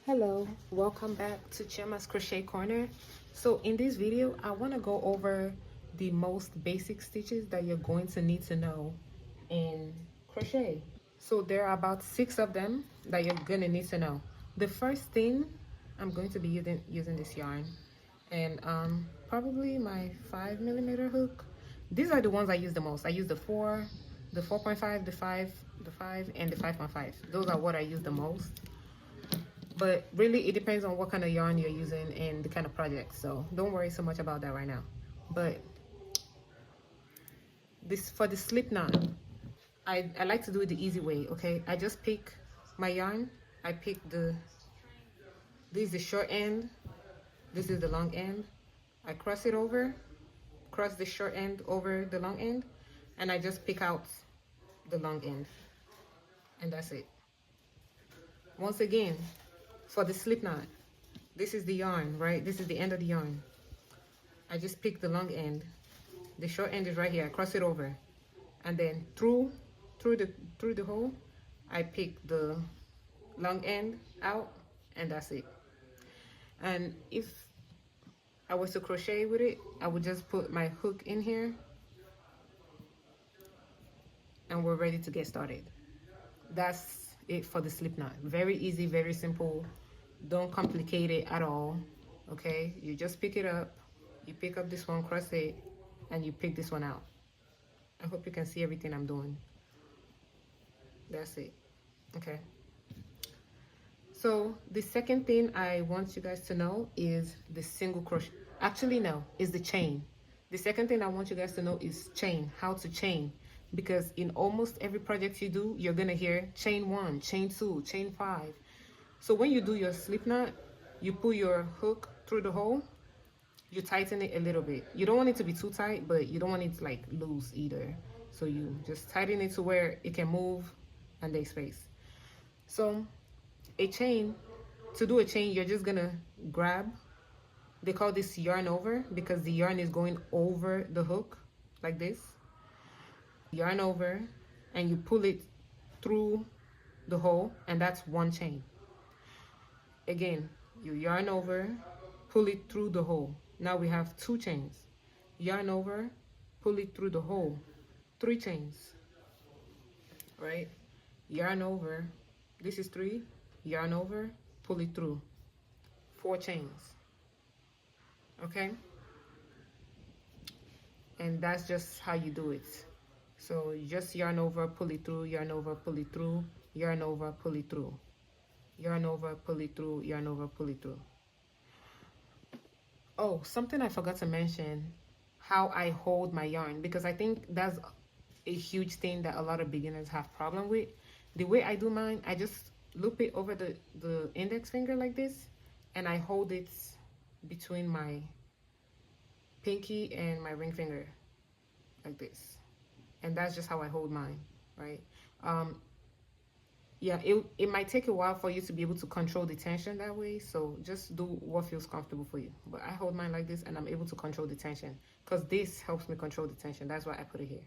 Hello, welcome back to Chima's Crochet Corner. So in this video, I want to go over the most basic stitches that you're going to need to know in crochet. So there are about 6 of them that you're going to need to know. The first thing, I'm going to be using this yarn and probably my 5mm hook. These are the ones I use the most. I use the 4, the 4.5, the 5, and the 5.5. Those are what I use the most. But really, it depends on what kind of yarn you're using and the kind of project. So don't worry so much about that right now. But this for the slip knot, I like to do it the easy way, okay? I just pick my yarn. I pick this is the short end. This is the long end. I cross it over, cross the short end over the long end, and I just pick out the long end. And that's it. Once again, for the slip knot, this is the yarn, right? This is the end of the yarn. I just pick the long end. The short end is right here. I cross it over, and then through the hole, I pick the long end out, and that's it. And if I was to crochet with it, I would just put my hook in here, and we're ready to get started. That's it for the slip knot. Very easy, very simple. Don't complicate it at all, okay? You just pick it up, you pick up this one, cross it, and you pick this one out. I hope you can see everything I'm doing. That's it, okay? So the second thing I want you guys to know is the single crochet. Actually, no, is the chain. The second thing I want you guys to know is chain, how to chain. Because in almost every project you do, you're gonna hear chain 1, chain 2, chain 5. So when you do your slip knot, you pull your hook through the hole, you tighten it a little bit. You don't want it to be too tight, but you don't want it to like loose either. So you just tighten it to where it can move and there's space. So a chain, to do a chain, you're just gonna grab, they call this yarn over because the yarn is going over the hook like this. Yarn over, and you pull it through the hole, and that's one chain. Again, you yarn over, pull it through the hole. Now we have 2 chains. Yarn over, pull it through the hole. 3 chains, right? Yarn over, this is 3. Yarn over, pull it through. 4 chains, okay? And that's just how you do it. So you just yarn over, pull it through, yarn over, pull it through, yarn over, pull it through. Yarn over, pull it through, yarn over, pull it through. Oh, something I forgot to mention, how I hold my yarn, because I think that's a huge thing that a lot of beginners have problem with. The way I do mine, I just loop it over the index finger like this, and I hold it between my pinky and my ring finger like this. And that's just how I hold mine, right? Yeah, it might take a while for you to be able to control the tension that way, so just do what feels comfortable for you. But I hold mine like this, and I'm able to control the tension because this helps me control the tension. That's why I put it here,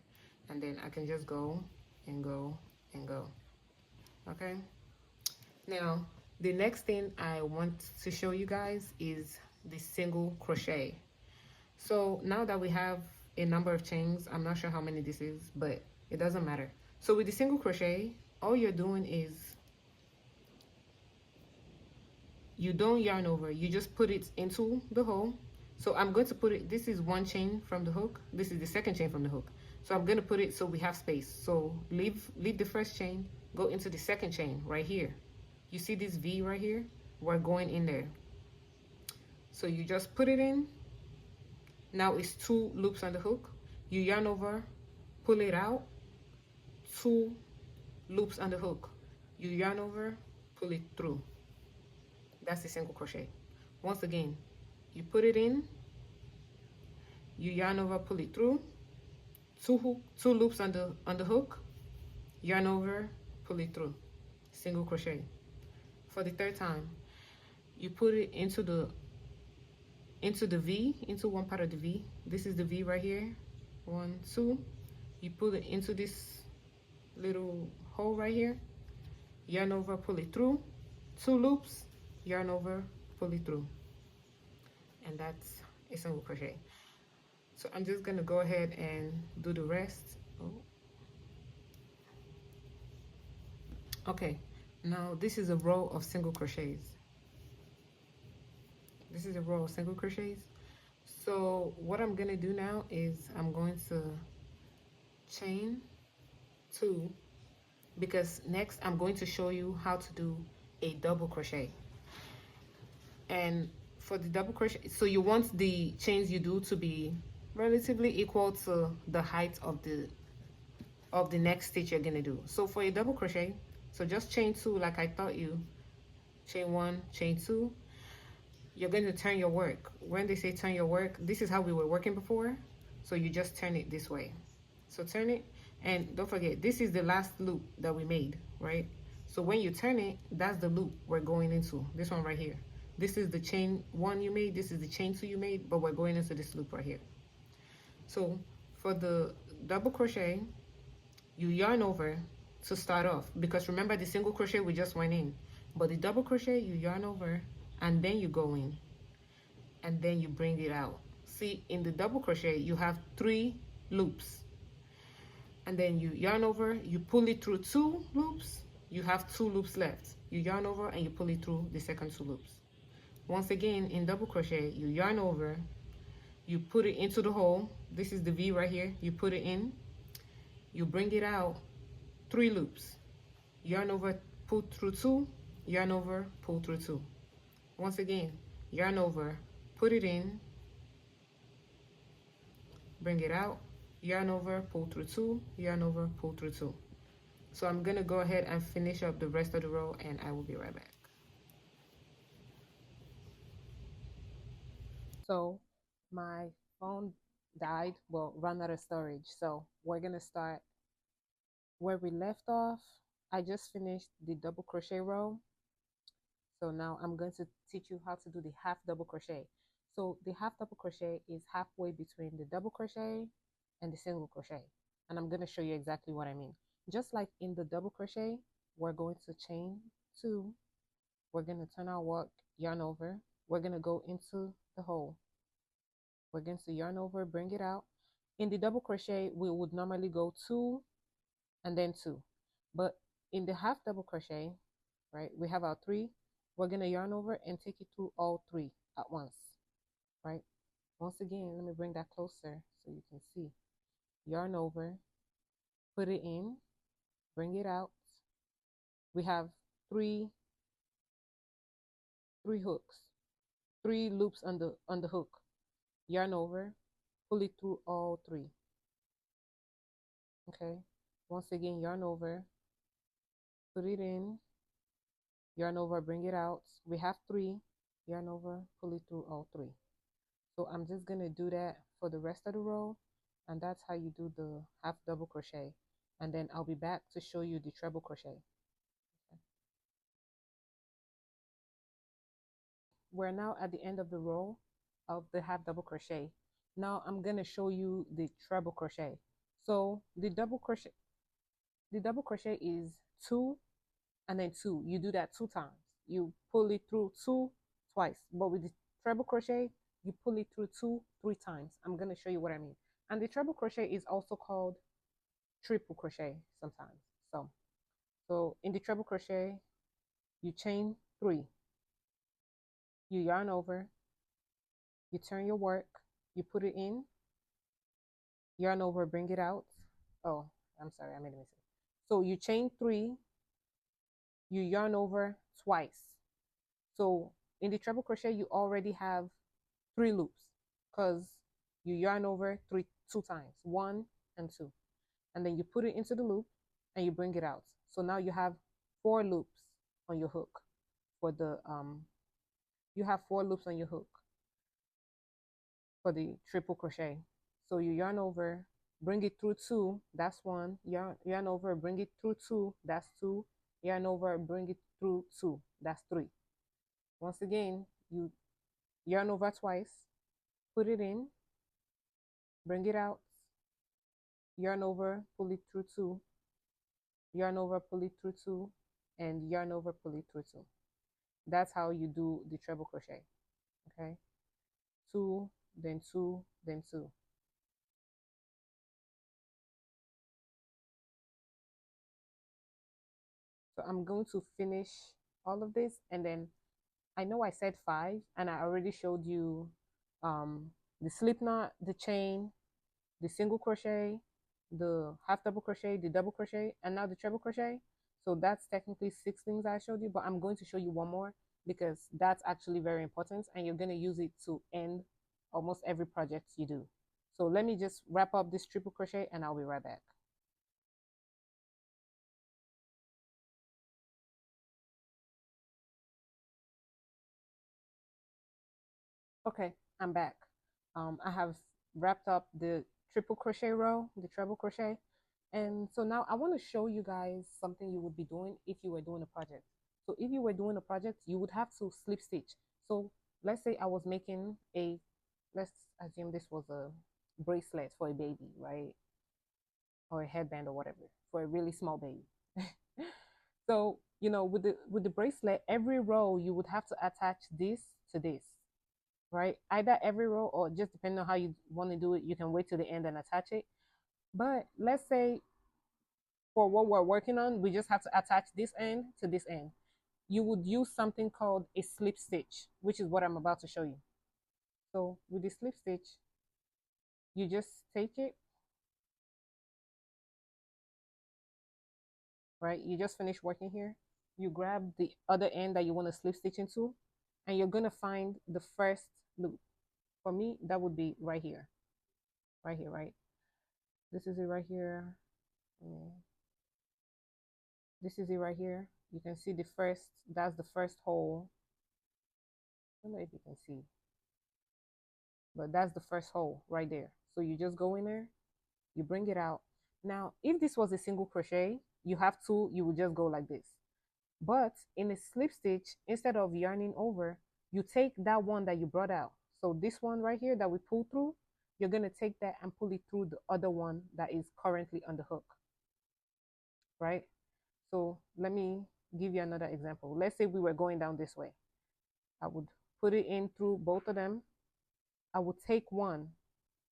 and then I can just go and go and go. Okay, now the next thing I want to show you guys is the single crochet. So now that we have a number of chains, I'm not sure how many this is, but it doesn't matter. So with the single crochet, all you're doing is you don't yarn over, you just put it into the hole. So I'm going to put it, this is 1 chain from the hook, this is the 2nd chain from the hook. So I'm going to put it so we have space. So leave the 1st chain, go into the 2nd chain right here. You see this V right here? We're going in there. So you just put it in. Now it's 2 loops on the hook. You yarn over, pull it out, 2 loops on the hook. You yarn over, pull it through. That's the single crochet. Once again, you put it in, you yarn over, pull it through, 2 loops on the hook, yarn over, pull it through. Single crochet. For the 3rd time, you put it into the V, into one part of the V. This is the V right here. 1, 2. You put it into this little hole right here. Yarn over, pull it through. 2 loops. yarn over, pull it through, and that's a single crochet. So I'm just gonna go ahead and do the rest. Oh. Okay, now this is a row of single crochets. This is a row of single crochets. So what I'm gonna do now is I'm going to chain two, because next I'm going to show you how to do a double crochet. And for the double crochet, so you want the chains you do to be relatively equal to the height of the next stitch you're gonna do. So for a double crochet, so just chain two like I taught you. Chain one, chain two. You're going to turn your work. When they say turn your work, this is how we were working before. So you just turn it this way. So turn it, and don't forget, this is the last loop that we made, right? So when you turn it, that's the loop we're going into, this one right here. This is the chain one you made, this is the chain two you made, but we're going into this loop right here. So for the double crochet, you yarn over to start off, because remember the single crochet we just went in, but the double crochet you yarn over and then you go in and then you bring it out. See, in the double crochet you have 3 loops, and then you yarn over, you pull it through 2 loops, you have 2 loops left, you yarn over and you pull it through the second 2 loops. Once again, in double crochet you yarn over, you put it into the hole, this is the V right here, you put it in, you bring it out, 3 loops, yarn over, pull through 2, yarn over, pull through 2. Once again, yarn over, put it in, bring it out, yarn over, pull through 2, yarn over, pull through 2. So I'm gonna go ahead and finish up the rest of the row and I will be right back. So my phone died, well, ran out of storage. So we're gonna start where we left off. I just finished the double crochet row. So now I'm going to teach you how to do the half double crochet. So the half double crochet is halfway between the double crochet and the single crochet. And I'm going to show you exactly what I mean. Just like in the double crochet, we're going to chain 2. We're going to turn our work, yarn over. We're going to go into the hole. We're going to yarn over, bring it out. In the double crochet, we would normally go 2 and then 2. But in the half double crochet, right, we have our 3. We're going to yarn over and take it through all 3 at once, right? Once again, let me bring that closer so you can see. Yarn over, put it in, bring it out. We have three hooks, 3 loops on the hook. Yarn over, pull it through all 3. Okay. Once again, yarn over, put it in, yarn over, bring it out. We have 3. Yarn over, pull it through all 3. So I'm just going to do that for the rest of the row, and that's how you do the half double crochet. And then I'll be back to show you the treble crochet. Okay. We're now at the end of the row of the half double crochet. Now I'm going to show you the treble crochet. So the double crochet is 2 and then 2. You do that 2 times. You pull it through 2 twice. But with the treble crochet, you pull it through 2 3 times. I'm going to show you what I mean. And the treble crochet is also called triple crochet sometimes. So in the treble crochet, you chain 3. You yarn over, you turn your work, you put it in, yarn over, bring it out. Oh, I'm sorry, I made a mistake. So you chain 3, you yarn over twice. So in the treble crochet, you already have 3 loops because you yarn over 2 times, 1 and 2, and then you put it into the loop and you bring it out. So now you have 4 loops on your hook for the you have 4 loops on your hook for the triple crochet. So you yarn over, bring it through 2, that's 1, yarn over, bring it through 2, that's 2, yarn over, bring it through 2, that's 3. Once again, you yarn over twice, put it in, bring it out, yarn over, pull it through 2, yarn over, pull it through 2, and yarn over, pull it through 2. That's how you do the treble crochet. Okay, two, then two, then two. So I'm going to finish all of this, and then I know I said five, and I already showed you um, the slip knot, the chain, the single crochet, the half double crochet, the double crochet, and now the treble crochet. So that's technically six things I showed you, but I'm going to show you one more because that's actually very important, and you're going to use it to end almost every project you do. So let me just wrap up this triple crochet, and I'll be right back. Okay, I'm back. I have wrapped up the triple crochet row, the treble crochet. And so now I want to show you guys something you would be doing if you were doing a project. So if you were doing a project, you would have to slip stitch. So let's say I was making a, let's assume this was a bracelet for a baby, right? Or a headband or whatever for a really small baby. So, you know, with the bracelet, every row you would have to attach this to this, right? Either every row or just depending on how you want to do it, you can wait till the end and attach it. But let's say for what we're working on, we just have to attach this end to this end. You would use something called a slip stitch, which is what I'm about to show you. So with the slip stitch, you just take it, right? You just finish working here. You grab the other end that you want to slip stitch into, and you're going to find the first loop. For me, that would be right here, right? This is it right here. This is it right here. You can see the first, that's the first hole. I don't know if you can see, but that's the first hole right there. So you just go in there, you bring it out. Now, if this was a single crochet, you have to, you would just go like this. But in a slip stitch, instead of yarning over, you take that one that you brought out. So this one right here that we pulled through, you're going to take that and pull it through the other one that is currently on the hook, right? So let me give you another example. Let's say we were going down this way. I would put it in through both of them. I would take one.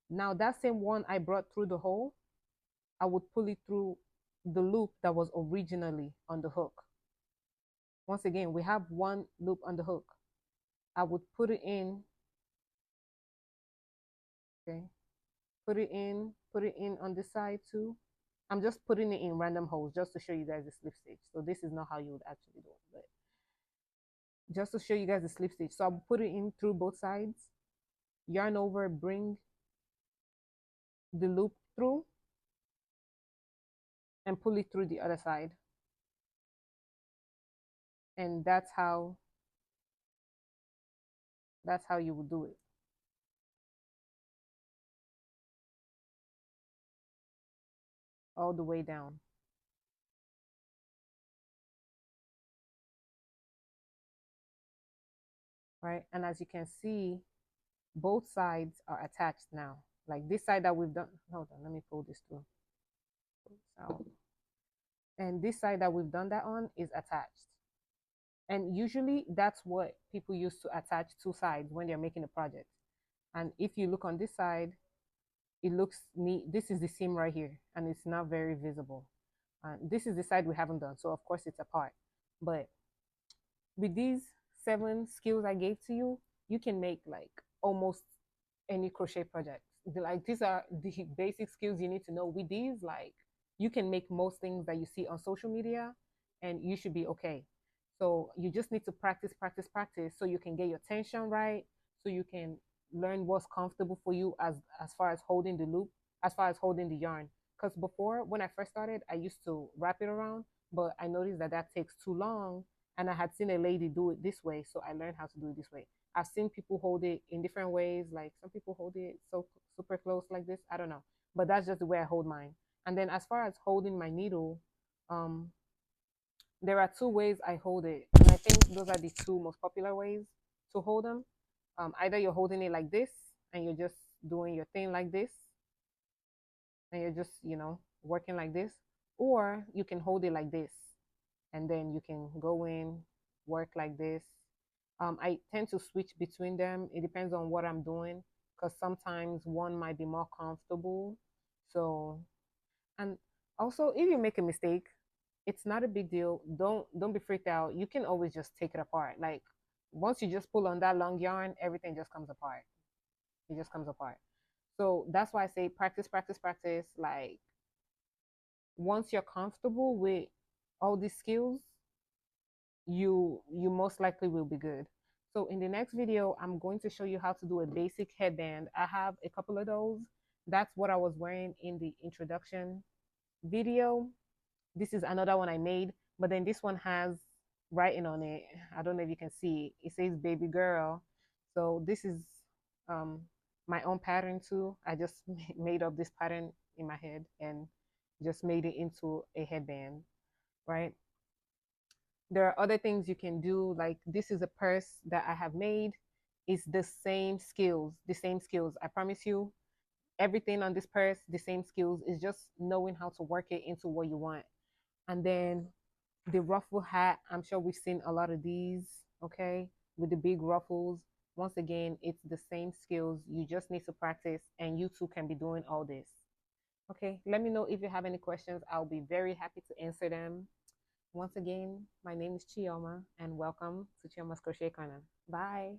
Now that same one I brought through the hole, I would pull it through the loop that was originally on the hook. Once again, we have one loop on the hook. I would put it in, okay, put it in on this side too. I'm just putting it in random holes just to show you guys the slip stitch. So this is not how you would actually do it, but just to show you guys the slip stitch. So I'll put it in through both sides, yarn over, bring the loop through, and pull it through the other side. And that's how you would do it. All the way down. Right? And as you can see, both sides are attached now. Like this side that we've done, hold on, let me pull this through. Out. And this side that we've done that on is attached. And usually that's what people use to attach two sides when they're making a project. And if you look on this side, it looks neat. This is the seam right here, and it's not very visible. This is the side we haven't done, so of course it's apart. But with these 7 skills I gave to you, you can make like almost any crochet project. Like these are the basic skills you need to know. With these, like you can make most things that you see on social media, and you should be okay. So you just need to practice, practice, practice, so you can get your tension right, so you can learn what's comfortable for you as far as holding the loop, as far as holding the yarn. Because before, when I first started, I used to wrap it around, but I noticed that that takes too long, and I had seen a lady do it this way, so I learned how to do it this way. I've seen people hold it in different ways. Like some people hold it so super close like this. I don't know, but that's just the way I hold mine. And then as far as holding my needle, um, there are 2 ways I hold it, and I think those are the 2 most popular ways to hold them. Either you're holding it like this, and you're just doing your thing like this, and you're just working like this, or you can hold it like this, and then you can go in work like this. I tend to switch between them. It depends on what I'm doing because sometimes one might be more comfortable. So, and also if you make a mistake, it's not a big deal. Don't be freaked out. You can always just take it apart. Like once you just pull on that long yarn, everything just comes apart. It just comes apart. So that's why I say practice, practice, practice. Like once you're comfortable with all these skills, you most likely will be good. So in the next video, I'm going to show you how to do a basic headband. I have a couple of those. That's what I was wearing in the introduction video. This is another one I made, but then this one has writing on it. I don't know if you can see. It says baby girl. So this is um, my own pattern too. I just made up this pattern in my head and just made it into a headband, right? There are other things you can do. Like this is a purse that I have made. It's the same skills, the same skills. I promise you, everything on this purse, the same skills. Is just knowing how to work it into what you want. And then the ruffle hat, I'm sure we've seen a lot of these, okay, with the big ruffles. Once again, it's the same skills. You just need to practice, and you too can be doing all this. Okay, let me know if you have any questions. I'll be very happy to answer them. Once again, my name is Chioma, and welcome to Chioma's Crochet Corner. Bye.